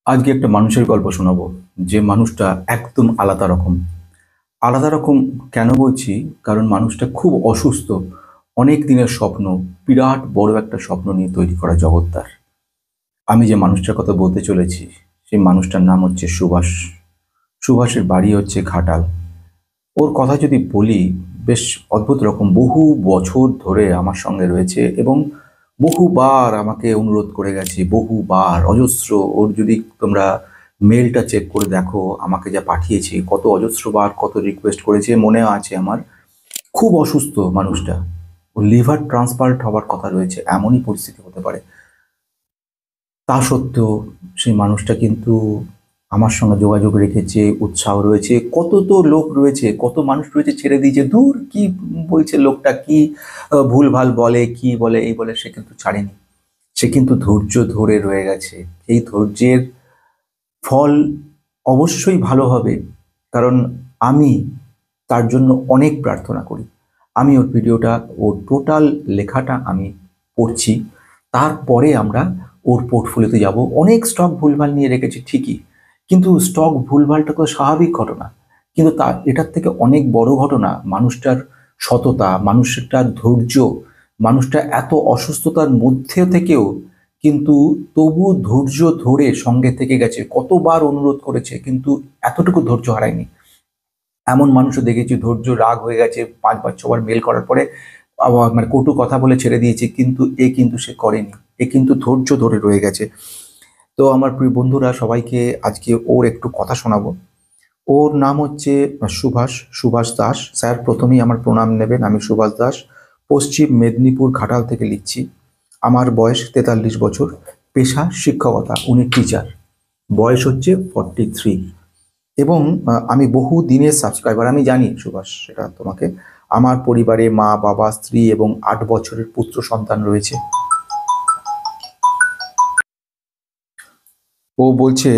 আজকে একটা মানুষের গল্প শোনাবো, যে মানুষটা একদম আলাদা রকম। আলাদা রকম কেন বলছি? কারণ মানুষটা খুব অসুস্থ। অনেক দিনের স্বপ্ন, বিরাট বড় একটা স্বপ্ন নিয়ে তৈরি করা জগৎ তার। আমি যে মানুষটার কথা বলতে চলেছি, সেই মানুষটার নাম হচ্ছে সুভাষ। সুভাষের বাড়ি হচ্ছে ঘাটাল। ওর কথা যদি বলি, বেশ অদ্ভুত রকম। বহু বছর ধরে আমার সঙ্গে রয়েছে এবং বহুবার আমাকে অনুরোধ করে গেছে, বহুবার অজস্র। ওর যদি তোমরা মেলটা চেক করে দেখো, আমাকে যা পাঠিয়েছে, কত অজস্রবার কত রিকোয়েস্ট করেছে মনে আছে আমার। খুব অসুস্থ মানুষটা। ও লিভার ট্রান্সপ্লান্ট হওয়ার কথা রয়েছে, এমনই পরিস্থিতি হতে পারে। তা সত্ত্বেও সেই মানুষটা কিন্তু আমার সঙ্গে যোগাযোগ রেখেছে, উৎসাহ রয়েছে। কত তো লোক রয়েছে, কত মানুষ রয়েছে ছেড়ে দিয়েছে, দূর কি বলছে লোকটা, কি ভুলভাল বলে, কি বলে, এই বলে, সে কিন্তু ছাড়েনি। সে কিন্তু ধৈর্য ধরে রয়ে গেছে। এই ধৈর্যের ফল অবশ্যই ভালো হবে, কারণ আমি তার জন্য অনেক প্রার্থনা করি। আমি ওর ভিডিওটা, ওর টোটাল লেখাটা আমি পড়ছি। তারপরে আমরা ওর পোর্টফোলিওতে যাব। অনেক স্টক ভুলভাল নিয়ে রেখেছি ঠিকই, কিন্তু স্টক ভুলভালটা তো স্বাভাবিক ঘটনা। কিন্তু এটার থেকে অনেক বড় ঘটনা মানুষটার সততা, মানুষটার ধৈর্য। মানুষটা এত অসুস্থতার মধ্যে থেকেও কিন্তু তবু ধৈর্য ধরে সঙ্গে থেকে গেছে। কতবার অনুরোধ করেছে, কিন্তু এতটুকু ধৈর্য হারায়নি। এমন মানুষও দেখেছি ধৈর্য রাগ হয়ে গেছে, 5 বার 6 বার মেল করার পরে আবার মানে কটু কথা বলে ছেড়ে দিয়েছে, কিন্তু কিন্তু সে করেনি। এ কিন্তু ধৈর্য ধরে রয়ে গেছে। তো আমার প্রিয় বন্ধুরা, সবাইকে আজকে ওর একটু কথা শোনাবো। ওর নাম হচ্ছে সুভাষ, সুভাষ দাস। স্যার, প্রথমেই আমার প্রণাম নেবেন। আমি সুভাষ দাস, পশ্চিম মেদিনীপুর ঘাটাল থেকে লিখছি। আমার বয়স 43 বছর। পেশা শিক্ষকতা, উনি টিচার। বয়স হচ্ছে 43। এবং আমি বহু দিনের সাবস্ক্রাইবার। আমি জানি সুভাষ, সেটা তোমাকে। আমার পরিবারে মা, বাবা, স্ত্রী এবং 8 বছরের পুত্র সন্তান রয়েছে। ও বলছে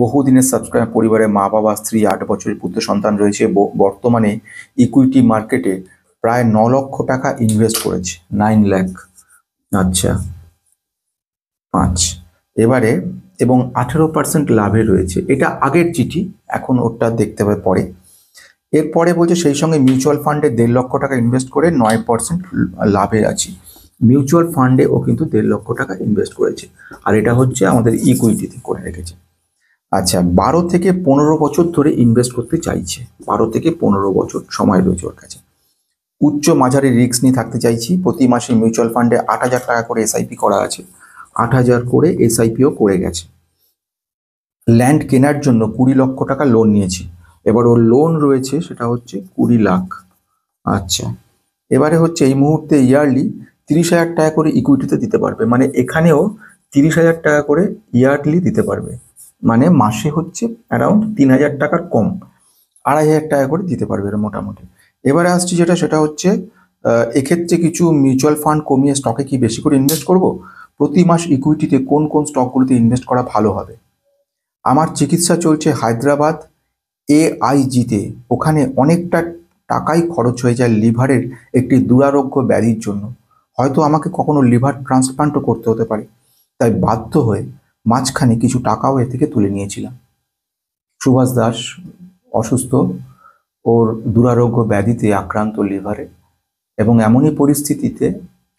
বহুদিনের সাবস্ক্রাইব, পরিবারে মা, বাবা, স্ত্রী, 8 বছরের পুত্র সন্তান রয়েছে। বর্তমানে ইকুইটি মার্কেটে প্রায় 9 লক্ষ টাকা ইনভেস্ট করেছে। 9 লাখ। আচ্ছা, 5। এবারে এবং 18% লাভে রয়েছে। এটা আগের চিঠি, এখন ওটা দেখতে হবে পরে। এরপরে বলছে সেই সঙ্গে মিউচুয়াল ফান্ডে 1.5 লক্ষ টাকা ইনভেস্ট করে 9% লাভে আছি। মিউচুয়াল ফান্ডে ও কিন্তু 1.5 লক্ষ টাকা ইনভেস্ট করেছে, আর এটা হচ্ছে আমাদের ইকুইটিতে করে রেখেছে। আচ্ছা, 12 থেকে 15 বছর ধরে ইনভেস্ট করতে চাইছে। 12 থেকে 15 বছর সময় রয়েছে ওর কাছে। উচ্চ মাঝারি রিস্ক নিয়ে থাকতে চাইছি। প্রতি মাসে মিউচুয়াল ফান্ডে 8,000 টাকা করে এসআইপি করা আছে। 8,000 করে এসআইপিও করে গেছে। ল্যান্ড কেনার জন্য 20 লক্ষ টাকা লোন নিয়েছি। এবার ওর লোন রয়েছে, সেটা হচ্ছে 20 লাখ। আচ্ছা, এবারে হচ্ছে এই মুহূর্তে ইয়ারলি 30,000 টাকা করে ইকুইটিতে দিতে পারবে। মানে এখানেও 30,000 টাকা করে ইয়ারলি দিতে পারবে। মানে মাসে হচ্ছে অ্যারাউন্ড 3,000 টাকার কম, 2,500 টাকা করে দিতে পারবে এরা মোটামুটি। এবারে আসছি যেটা, সেটা হচ্ছে এক্ষেত্রে কিছু মিউচুয়াল ফান্ড কমিয়ে স্টকে কি বেশি করে ইনভেস্ট করব? প্রতি মাস ইকুইটিতে কোন কোন স্টকগুলোতে ইনভেস্ট করা ভালো হবে? আমার চিকিৎসা চলছে হায়দ্রাবাদ AIG-তে। ওখানে অনেকটা টাকাই খরচ হয়ে যায় লিভারের একটি দুরারোগ্য ব্যাধির জন্য। হয়তো আমাকে কখনো লিভার ট্রান্সপ্লান্টও করতে হতে পারে। তাই বাধ্য হয়ে মাঝখানে কিছু টাকাও এ থেকে তুলে নিয়েছিলাম। সুভাষ দাস অসুস্থ, ওর দুরারোগ্য ব্যাধিতে আক্রান্ত লিভারে, এবং এমনই পরিস্থিতিতে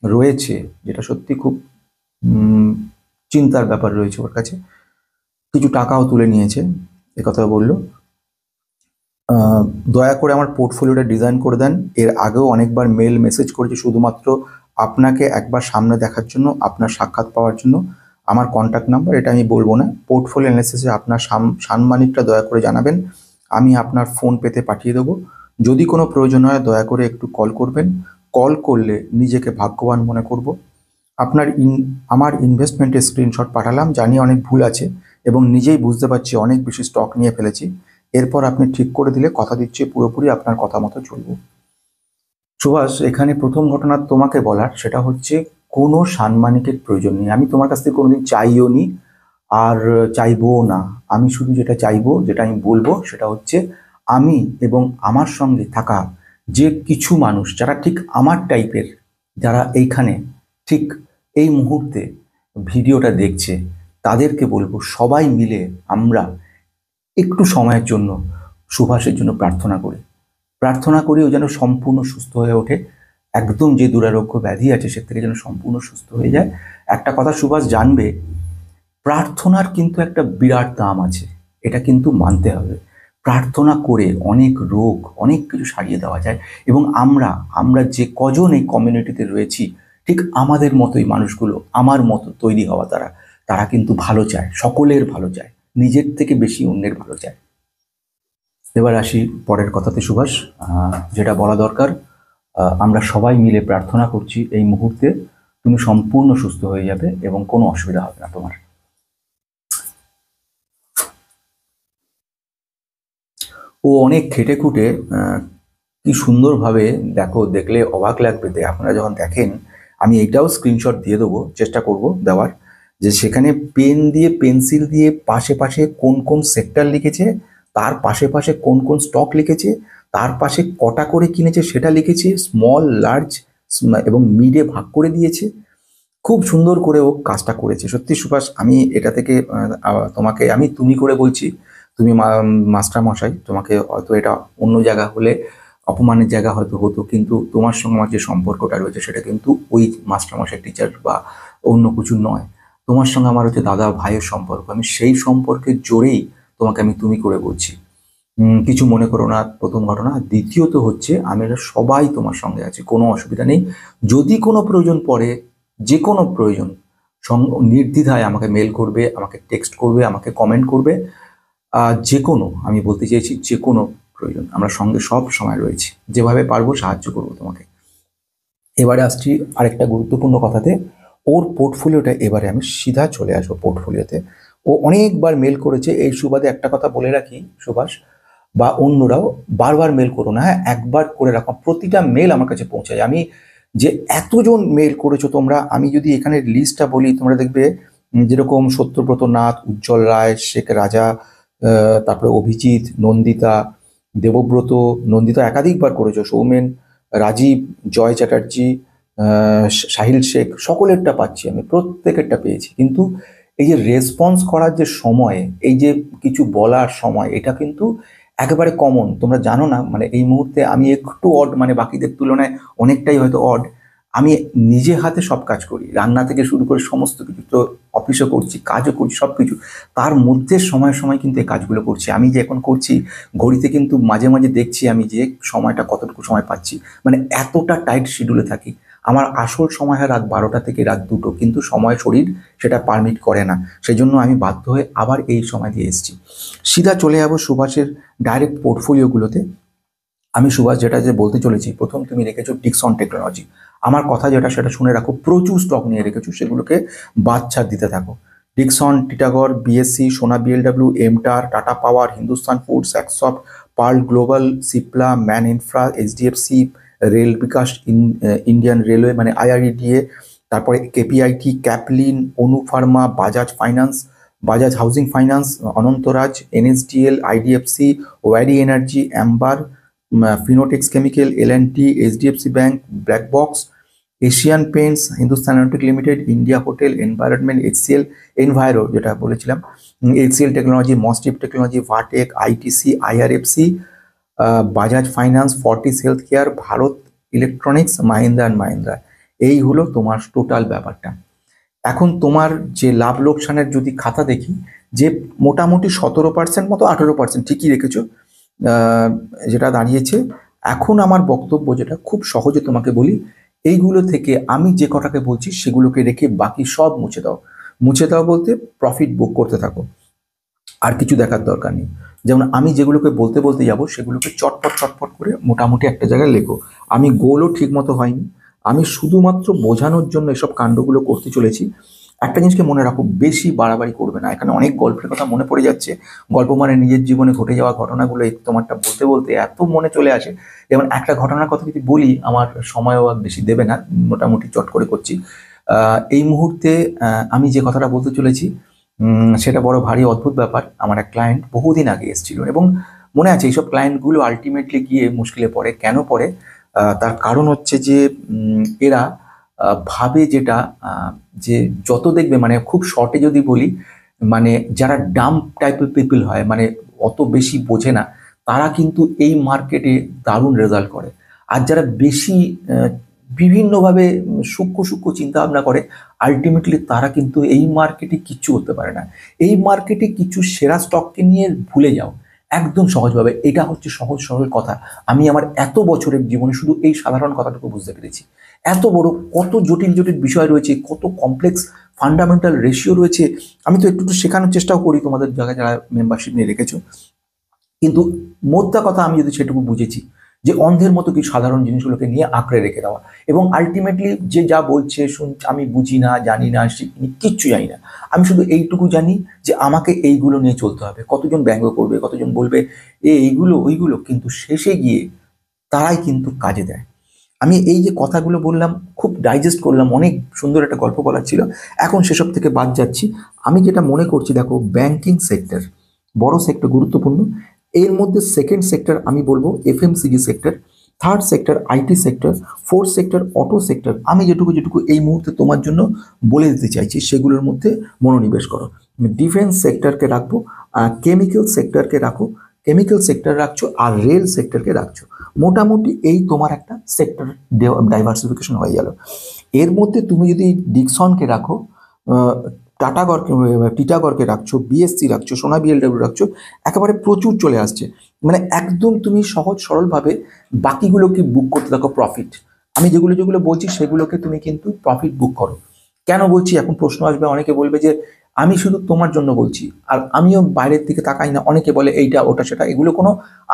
রয়েছে যেটা সত্যি খুব চিন্তার ব্যাপার রয়েছে ওর কাছে। কিছু টাকাও তুলে নিয়েছে, একথা বললো। দয়া করে আমার পোর্টফোলিওটা ডিজাইন করে দেন। এর আগেও অনেকবার মেল মেসেজ করেছি, শুধুমাত্র আপনাকে একবার সামনে দেখার জন্য, আপনার সাক্ষাৎ পাওয়ার জন্য। আমার কন্ট্যাক্ট নাম্বার, এটা আমি বলবো না। পোর্টফোলিও অ্যানালিসিসে আপনার সাম্মানিকটা দয়া করে জানাবেন, আমি আপনার ফোন পেতে পাঠিয়ে দেবো। যদি কোনো প্রয়োজন হয় দয়া করে একটু কল করবেন। কল করলে নিজেকে ভাগ্যবান মনে করব। আমার ইনভেস্টমেন্টের স্ক্রিনশট পাঠালাম, জানি অনেক ভুল আছে এবং নিজেই বুঝতে পারছি অনেক বেশি স্টক নিয়ে ফেলেছি। এরপর আপনি ঠিক করে দিলে কথা দিচ্ছি পুরোপুরি আপনার কথা মতো চলবো। সুভাষ, এখানে প্রথম ঘটনা তোমাকে বলার, সেটা হচ্ছে কোনো সাম্মানিকের প্রয়োজন নেই। আমি তোমার কাছ থেকে কোনোদিন চাইও নি, আর চাইবও না। আমি শুধু যেটা চাইবো, যেটা আমি বলবো, সেটা হচ্ছে আমি এবং আমার সঙ্গে থাকা যে কিছু মানুষ যারা ঠিক আমার টাইপের, যারা এইখানে ঠিক এই মুহূর্তে ভিডিওটা দেখছে, তাদেরকে বলবো সবাই মিলে আমরা একটু সময়ের জন্য সুভাষের জন্য প্রার্থনা করি ও যেন সম্পূর্ণ সুস্থ হয়ে ওঠে, একদম যে দুরারোগ্য ব্যাধি আছে সে থেকে যেন সম্পূর্ণ সুস্থ হয়ে যায়। একটা কথা সুভাষ জানবে, প্রার্থনার কিন্তু একটা বিরাট দাম আছে, এটা কিন্তু মানতে হবে। প্রার্থনা করে অনেক রোগ অনেক কিছু সারিয়ে দেওয়া যায়। এবং আমরা যে কজন এই কমিউনিটিতে রয়েছি, ঠিক আমাদের মতোই মানুষগুলো, আমার মতো তৈরি হওয়া তারা কিন্তু ভালো চায়, সকলের ভালো চায়, নিজের থেকে বেশি অন্যের ভালো চায়। এবার আসি পরের কথাতে সুভাষ, যেটা বলা দরকার, আমরা সবাই মিলে প্রার্থনা করছি এই মুহূর্তে তুমি সম্পূর্ণ সুস্থ হয়ে যাবে এবং কোনো অসুবিধা হবে না তোমার। ও অনেক খেটে খুঁটে কি সুন্দরভাবে, দেখলে অবাক লাগবে, আপনারা যখন দেখেন, আমি এইটাও স্ক্রিনশট দিয়ে দেবো, চেষ্টা করব দেওয়ার, যে সেখানে পেন দিয়ে পেন্সিল দিয়ে পাশে পাশে কোন কোন সেক্টর লিখেছে, তার পাশে পাশে কোন কোন স্টক লিখেছে, তার পাশে কটা করে কিনেছে সেটা লিখেছে, স্মল লার্জ এবং মিডে ভাগ করে দিয়েছে। খুব সুন্দর করে ও কাজটা করেছে। সত্যি সুভাষ, আমি এটা থেকে তোমাকে আমি তুমি করে বলছি, তুমি মাস্টার মশাই, তোমাকে হয়তো এটা অন্য জায়গা হলে অপমানের জায়গা হয়তো হতো, কিন্তু তোমার সঙ্গে আমার যে সম্পর্কটা রয়েছে সেটা কিন্তু ওই মাস্টার মশাই টিচার বা অন্য কিছু নয়। তোমার সঙ্গে আমার হচ্ছে দাদা ভাইয়ের সম্পর্ক, আমি সেই সম্পর্কের জোরেই তোমাকে আমি তুমি করে বলছি। কিছু মনে করো না, প্রথম ঘটনা। দ্বিতীয়ত হচ্ছে, আমরা সবাই তোমার সঙ্গে আছি, কোনো অসুবিধা নেই। যদি কোনো প্রয়োজন পড়ে, যে কোনো প্রয়োজন, নির্দ্বিধায় আমাকে মেল করবে, আমাকে টেক্সট করবে, আমাকে কমেন্ট করবে, যে কোনো, আমি বলতে চেয়েছি যে কোনো প্রয়োজন আমরা সঙ্গে সব সময় রয়েছি, যেভাবে পারবো সাহায্য করবো তোমাকে। এবারে আসছি আরেকটা গুরুত্বপূর্ণ কথাতে, ওর পোর্টফোলিওটা, এবারে আমি সিধা চলে আসবো পোর্টফোলিওতে। ও অনেকবার মেল করেছে, এই সুবাদে একটা কথা বলে রাখি সুভাষ, বা অন্যরাও বারবার মেল করো না, হ্যাঁ, একবার করে রাখো, প্রতিটা মেল আমার কাছে পৌঁছায়। আমি যে এতজন মেল করেছো তোমরা, আমি যদি এখানে লিস্টটা বলি, তোমরা দেখবে যেরকম সত্যব্রত নাথ, উজ্জ্বল রায়, শেখ রাজা, তারপরে অভিজিৎ, নন্দিতা, দেবব্রত, নন্দিতা একাধিকবার করেছো, সৌমেন, রাজীব, জয় চ্যাটার্জি, সাহিল শেখ, সকলেরটা পাচ্ছি, আমি প্রত্যেকেরটা পেয়েছি। কিন্তু এই যে রেসপন্স করার যে সময়, এই যে কিছু বলার সময়, এটা কিন্তু একেবারে কমন, তোমরা জানো না। মানে এই মুহূর্তে আমি একটু অড, মানে বাকিদের তুলনায় অনেকটাই হয়তো অড। আমি নিজে হাতে সব কাজ করি, রান্না থেকে শুরু করে সমস্ত কিছু, তো অফিসও করছি, কাজও করছি, সব কিছু, তার মধ্যে সময় সময় কিন্তু এই কাজগুলো করছি। আমি যে এখন করছি, ঘড়িতে কিন্তু মাঝে মাঝে দেখছি আমি যে সময়টা কতটুকু সময় পাচ্ছি, মানে এতটা টাইট শিডিউলে থাকি। আমার আসল সময় হয় রাত 12টা থেকে রাত 2টো, কিন্তু সময় শরীর সেটা পারমিট করে না, সেই জন্য আমি বাধ্য হয়ে আবার এই সময় দিয়ে এসেছি। সিধা চলে যাবো সুভাষের ডাইরেক্ট পোর্টফোলিওগুলোতে। আমি সুভাষ যেটা যে বলতে চলেছি, প্রথম তুমি রেখেছো ডিক্সন টেকনোলজি, আমার কথা যেটা সেটা শুনে রাখো, প্রচুর স্টক নিয়ে রেখেছো, সেগুলোকে বাদ ছাড় দিতে থাকো। Dixon, Titagarh, BSC, Sona BLW, এমটার, টাটা পাওয়ার, হিন্দুস্তান ফুডস, অ্যাক্সপ, pearl global, Cipla, man infra, HDFC, rail Vikas, Indian railway মানে আইআরইডিএ, তারপরে KPIT, Caplin, Anu pharma, Bajaj finance, Bajaj housing finance, Anantraj, NSDL, IDFC, Waaree energy, amber, Finotex chemical, L and T, HDFC bank, black box, Asian paints, Hindustan aeronautic limited, India hotel, environment, HCL, enviro যেটা বলেছিলাম, HCL technology, Moschip technology, ভাটেক, ITC, IRFC, Bajaj finance, Fortis health care, Bharat electronics, Mahindra and Mahindra. এই হলো তোমার total ব্যাপারটা। এখন তোমার যে লাভ লোকসানের যদি খাতা দেখি, যে মোটামুটি 17% মতো, 18% ঠিকই রেখেছো, যেটা দাঁড়িয়েছে। এখন আমার বক্তব্য যেটা খুব সহজে তোমাকে বলি, এইগুলো থেকে আমি যে কটাকে বলছি সেগুলোকে রেখে বাকি সব মুছে দাও। মুছে দাও বলতে প্রফিট বুক করতে থাকো, আর কিছু দেখার দরকার নেই। যেমন আমি যেগুলোকে বলতে বলতে যাব, সেগুলোকে চটপট চটপট করে মোটামুটি একটা জায়গায় লেখো। আমি গোলও ঠিক মতো হয়নি, আমি শুধুমাত্র বোঝানোর জন্য এসব কাণ্ডগুলো করতে চলেছি। একটা জিনিসকে মনে রাখো, বেশি বাড়াবাড়ি করবে না। এখানে অনেক গল্পের কথা মনে পড়ে যাচ্ছে, গল্প মানে নিজের জীবনে ঘটে যাওয়া ঘটনাগুলো, এই তোমারটা বলতে বলতে এত মনে চলে আসে। যেমন একটা ঘটনার কথা যদি বলি, আমার সময়ও আর বেশি দেবে না, মোটামুটি চট করে করছি। এই মুহূর্তে আমি যে কথাটা বলতে চলেছি, সেটা বড় ভারী অদ্ভুত ব্যাপার। আমার এক ক্লায়েন্ট বহুদিন আগে এসেছিল, এবং মনে আছে এইসব ক্লায়েন্টগুলো আলটিমেটলি গিয়ে মুশকিলে পড়ে। কেন পড়ে? তার কারণ হচ্ছে যে এরা ভাবে যেটা, যে যত দেখবে, মানে খুব শর্টে যদি বলি, মানে যারা ডাম্প টাইপের পিপল হয়, মানে অত বেশি বোঝে না, তারা কিন্তু এই মার্কেটে দারুণ রেজাল্ট করে। আর যারা বেশি বিভিন্নভাবে সূক্ষ্ম সূক্ষ্ম চিন্তা ভাবনা করে, আলটিমেটলি তারা কিন্তু এই মার্কেটে কিচ্ছু করতে পারে না। এই মার্কেটে কিছু সেরা স্টককে নিয়ে ভুলে যাও একদম সহজভাবে। এটা হচ্ছে সহজ সরল কথা। আমি আমার এত বছরের জীবনে শুধু এই সাধারণ কথাটুকু বুঝতে পেরেছি। এত বড় কত জটিল জটিল বিষয় রয়েছে, কত কমপ্লেক্স ফান্ডামেন্টাল রেশিও রয়েছে। আমি তো একটু একটু শেখানোর চেষ্টাও করি তোমাদের জায়গায় যারা মেম্বারশিপ নিয়ে রেখেছো। কিন্তু মোদ্দা কথা আমি যদি সেটুকু বুঝেছি যে অন্ধের মতো কিছু সাধারণ জিনিসগুলোকে নিয়ে আঁকড়ে রেখে দেওয়া, এবং আলটিমেটলি যে যা বলছে আমি বুঝি না, জানি না, শিখিনি, কিচ্ছু জানি না। আমি শুধু এইটুকু জানি যে আমাকে এইগুলো নিয়ে চলতে হবে। কতজন ব্যঙ্গ করবে, কতজন বলবে এইগুলো ওইগুলো, কিন্তু শেষে গিয়ে তারাই কিন্তু কাজে দেয়। আমি এই যে কথাগুলো বললাম খুব ডাইজেস্ট করলাম, অনেক সুন্দর একটা গল্প বলার ছিল, এখন সেসব থেকে বাদ যাচ্ছি। আমি যেটা মনে করছি, দেখো ব্যাংকিং সেক্টর বড় সেক্টর, গুরুত্বপূর্ণ। এর মধ্যে সেকেন্ড সেক্টর আমি বলবো FMCG sector, third sector IT sector, fourth sector auto sector. আমি যেটুকু যেটুকু এই মুহূর্তে তোমার জন্য বলে দিতে চাইছি সেগুলোর মধ্যে মনোনিবেশ করো। ডিফেন্স সেক্টরকে রাখবো, কেমিক্যাল সেক্টরকে রাখো, কেমিক্যাল সেক্টর রাখছো, আর রেল সেক্টরকে রাখছো। মোটামুটি এই তোমার একটা সেক্টর ডাইভার্সিফিকেশন হয়ে গেল। এর মধ্যে তুমি যদি ডিকসনকে রাখো, টাটাগড়কে, টিটাগড়কে রাখছো, বিএসসি রাখছো, সোনা বিএলডব্লিউ রাখছো, একেবারে প্রচুর চলে আসছে। মানে একদম তুমি সহজ সরলভাবে বাকিগুলোকে বুক করতে থাকো প্রফিট। আমি যেগুলো যেগুলো বলছি সেগুলোকে তুমি কিন্তু প্রফিট বুক করো। কেন বলছি এখন প্রশ্ন আসবে, অনেকে বলবে যে আমি শুধু তোমার জন্য বলছি, আর আমিও বাইরের দিকে তাকাই না। অনেকে বলে এইটা ওটা সেটা, এগুলো কোনো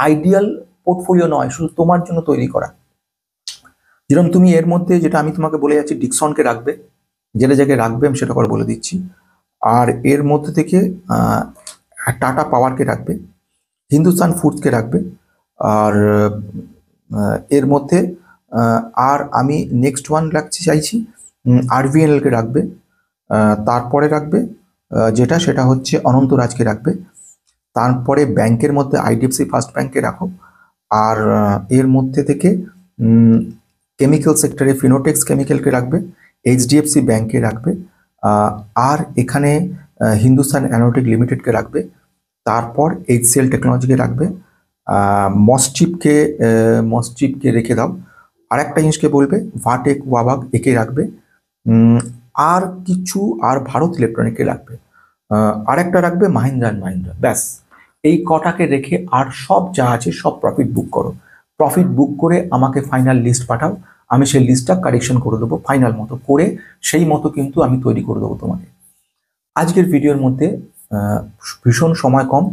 আইডিয়াল পোর্টফোলিও নয়, শুধু তোমার জন্য তৈরি করা। যেরকম তুমি এর মধ্যে যেটা আমি তোমাকে বলে যাচ্ছি, ডিকসনকে রাখবে, যেটা জায়গায় রাখবে আমি সেটা করে বলে দিচ্ছি। আর এর মধ্যে থেকে টাটা পাওয়ারকে রাখবে, হিন্দুস্তান ফুডসকে রাখবে, আর এর মধ্যে আর আমি নেক্সট ওয়ান রাখতে চাইছি আরভিএনএলকে রাখবে, তারপরে রাখবে যেটা সেটা হচ্ছে অনন্তরাজকে রাখবে, তারপরে ব্যাংকের মধ্যে আইডিএফসি ফার্স্ট ব্যাংককে রাখো, আর এর মধ্যে থেকে কেমিক্যাল সেক্টরে ফিনোটেক্স কেমিক্যালকে রাখবে, এইচডিএফসি ব্যাংকে রাখবে, আর এখানে হিন্দুস্তান অ্যারোনটিক লিমিটেডকে রাখবে, তারপর এইচসিএল টেকনোলজিকে রাখবে, মসচিপকে রেখে দাও। আর একটা জিনিসকে বলবে ভাটেক ওয়াবাগ একে রাখবে, আর কিছু আর ভারত ইলেকট্রনিককে রাখবে, আর একটা রাখবে মাহিন্দ্রা অ্যান্ড মাহিন্দ্রা। ব্যাস এই কটাকে রেখে আর সব যা আছে সব প্রফিট বুক করো। প্রফিট বুক করে আমাকে ফাইনাল লিস্ট পাঠাও, আমি সেই লিস্টটা কারেকশন করে দেবো, ফাইনাল মতো করে সেই মতো কিন্তু আমি তৈরি করে দেবো তোমাকে। আজকের ভিডিওর মধ্যে ভীষণ সময় কম,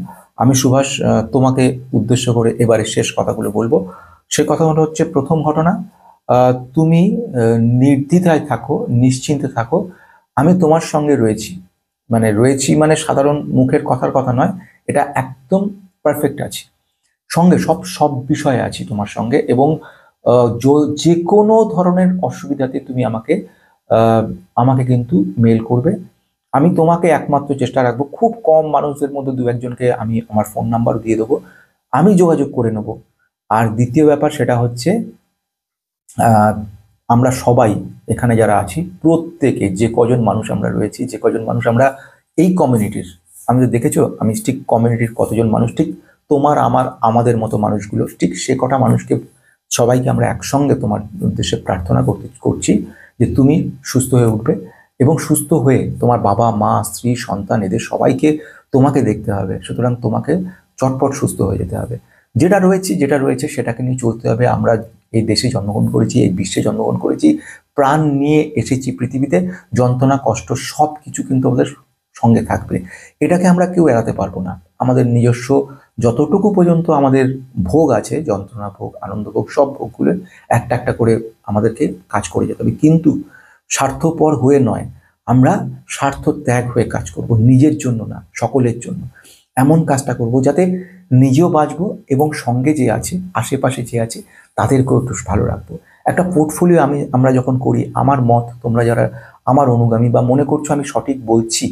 আমি সুভাষ তোমাকে উদ্দেশ্য করে এবারে শেষ কথাগুলো বলবো। সে কথাগুলো হচ্ছে, প্রথম ঘটনা, তুমি নির্দ্বিধায় থাকো, নিশ্চিন্তে থাকো, আমি তোমার সঙ্গে রয়েছি। মানে সাধারণ মুখের কথার কথা নয়, এটা একদম পারফেক্ট আছি, সঙ্গে সব সব বিষয়ে আছি তোমার সঙ্গে। এবং যে কোনো ধরনের অসুবিধাতে তুমি আমাকে কিন্তু মেল করবে। আমি তোমাকে একমাত্র চেষ্টা রাখবো, খুব কম মানুষদের মধ্যে দু একজনকে আমি আমার ফোন নাম্বারও দিয়ে দেবো, আমি যোগাযোগ করে নেব। আর দ্বিতীয় ব্যাপার সেটা হচ্ছে, আমরা সবাই এখানে যারা আছি প্রত্যেকে, যে কজন মানুষ আমরা রয়েছি, যে কজন মানুষ আমরা এই কমিউনিটির, আমি তো দেখেছো আমি ঠিক কমিউনিটির কতজন মানুষ, ঠিক তোমার আমার আমাদের মতো মানুষগুলো, ঠিক সে কটা মানুষকে সবাইকে আমরা একসঙ্গে তোমার উদ্দেশ্যে প্রার্থনা করছি যে তুমি সুস্থ হয়ে উঠবে, এবং সুস্থ হয়ে তোমার বাবা মা স্ত্রী সন্তান এদের সবাইকে তোমাকে দেখতে হবে। সুতরাং তোমাকে চটপট সুস্থ হয়ে যেতে হবে। যেটা রয়েছে সেটাকে নিয়ে চলতে হবে। আমরা এই দেশে জন্মগ্রহণ করেছি, এই বিশ্বে জন্মগ্রহণ করেছি, প্রাণ নিয়ে এসেছি পৃথিবীতে, যন্ত্রণা কষ্ট সব কিছু কিন্তু আমাদের সঙ্গে থাকবে, এটাকে আমরা কেউ এড়াতে পারবো না। আমাদের নিজস্ব যতটুকু পর্যন্ত আমাদের ভোগ আছে, যন্ত্রণা ভোগ, আনন্দ ভোগ, সব ভোগগুলো একটা একটা করে আমাদেরকে কাজ করে যেতে হবে, কিন্তু স্বার্থপর হয়ে নয়। আমরা স্বার্থ ত্যাগ হয়ে কাজ করব, নিজের জন্য না, সকলের জন্য। এমন কাজটা করব যাতে নিজেও বাঁচবো এবং সঙ্গে যে আছে, আশেপাশে যে আছে, তাদেরকেও একটু ভালো রাখবো। একটা পোর্টফোলিও আমরা যখন করি, আমার মত, তোমরা যারা আমার অনুগামী বা মনে করছো আমি সঠিক বলছি,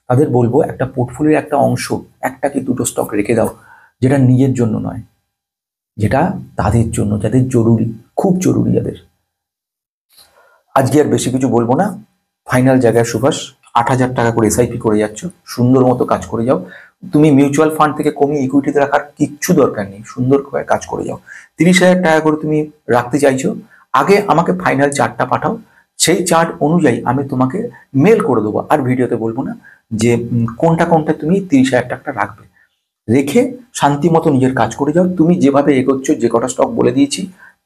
তাদের বলবো একটা পোর্টফোলিওর একটা অংশ, একটা কি দুটো স্টক রেখে দাও, যেটা নিজের জন্য নয়, যেটা তাদের জন্য, যাদের জরুরি, খুব জরুরি যাদের। আজকে আর বেশি কিছু বলবো না, ফাইনাল জায়গায় সুভাষ 8,000 টাকা করে এসআইপি করে যাচ্ছ, সুন্দর মতো কাজ করে যাও। তুমি মিউচুয়াল ফান্ড থেকে কমিয়ে ইকুইটিতে রাখার কিচ্ছু দরকার নেই, সুন্দর করে কাজ করে যাও। 30,000 টাকা করে তুমি রাখতে চাইছো, আগে আমাকে ফাইনাল চার্টটা পাঠাও, সেই চার্ট অনুযায়ী আমি তোমাকে মেল করে দেবো। আর ভিডিওতে বলবো না যে কোনটা কোনটা তুমি 30,000 টাকা রাখবে। রেখে শান্তি মতো নিজের কাজ করে যাও। তুমি যেভাবে এগোচ্ছ, যে কটা স্টক বলে দিয়েছি,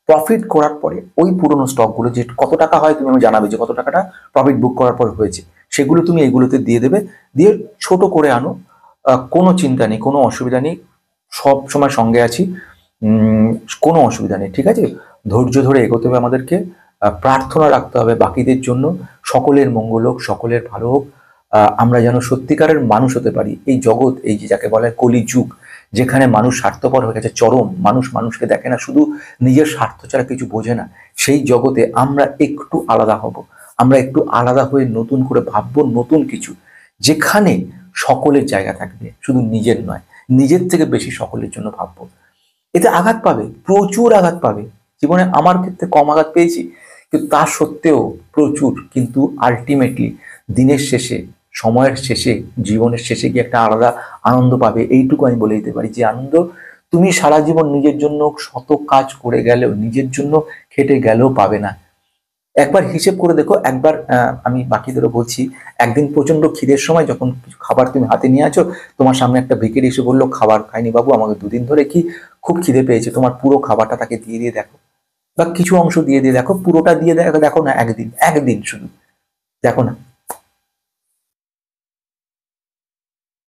প্রফিট করার পরে ওই পুরোনো স্টকগুলো যে কত টাকা হয় তুমি আমি জানাবে যে কত টাকাটা প্রফিট বুক করার পর হয়েছে, সেগুলো তুমি এগুলোতে দিয়ে দেবে। দিয়ে ছোট করে আনো, কোনো চিন্তা নেই, কোনো অসুবিধা নেই, সব সময় সঙ্গে আছি, কোনো অসুবিধা নেই, ঠিক আছে? ধৈর্য ধরে এগোতে হবে আমাদেরকে, প্রার্থনা রাখতে হবে বাকিদের জন্য, সকলের মঙ্গল হোক, সকলের ভালো হোক, আমরা যেন সত্যিকারের মানুষ হতে পারি। এই জগৎ, এই যে যাকে বলা হয় কলিযুগ, যেখানে মানুষ স্বার্থপর হয়ে গেছে চরম, মানুষ মানুষকে দেখে না, শুধু নিজের স্বার্থ ছাড়া কিছু বোঝে না, সেই জগতে আমরা একটু আলাদা হব, আমরা একটু আলাদা হয়ে নতুন করে ভাববো, নতুন কিছু, যেখানে সকলের জায়গা থাকবে, শুধু নিজের নয়, নিজের থেকে বেশি সকলের জন্য ভাববো। এতে আঘাত পাবে, প্রচুর আঘাত পাবে। জীবনে আমার ক্ষেত্রে কম আঘাত পেয়েছি, কিন্তু তা সত্ত্বেও প্রচুর, কিন্তু আলটিমেটলি দিনের শেষে, সময়ের শেষে, জীবনের শেষে গিয়ে একটা আলাদা আনন্দ পাবে। এইটুকু আমি বলে দিতে পারি, যে আনন্দ তুমি সারা জীবন নিজের জন্য শত কাজ করে গেলেও, নিজের জন্য খেটে গেলেও পাবে না। একবার হিসেব করে দেখো, একবার আমি বাকিদেরও বলছি, একদিন প্রচন্ড খিদের সময় যখন কিছু খাবার তুমি হাতে নিয়ে আছো, তোমার সামনে একটা ভিখারি এসে বললো খাবার খাইনি বাবু, আমাকে 2 দিন ধরে কি খুব খিদে পেয়েছে, তোমার পুরো খাবারটা তাকে দিয়ে দিয়ে দেখো, বা কিছু অংশ দিয়ে দিয়ে দেখো, পুরোটা দিয়ে দেখো, দেখো না, একদিন একদিন শুধু দেখো না,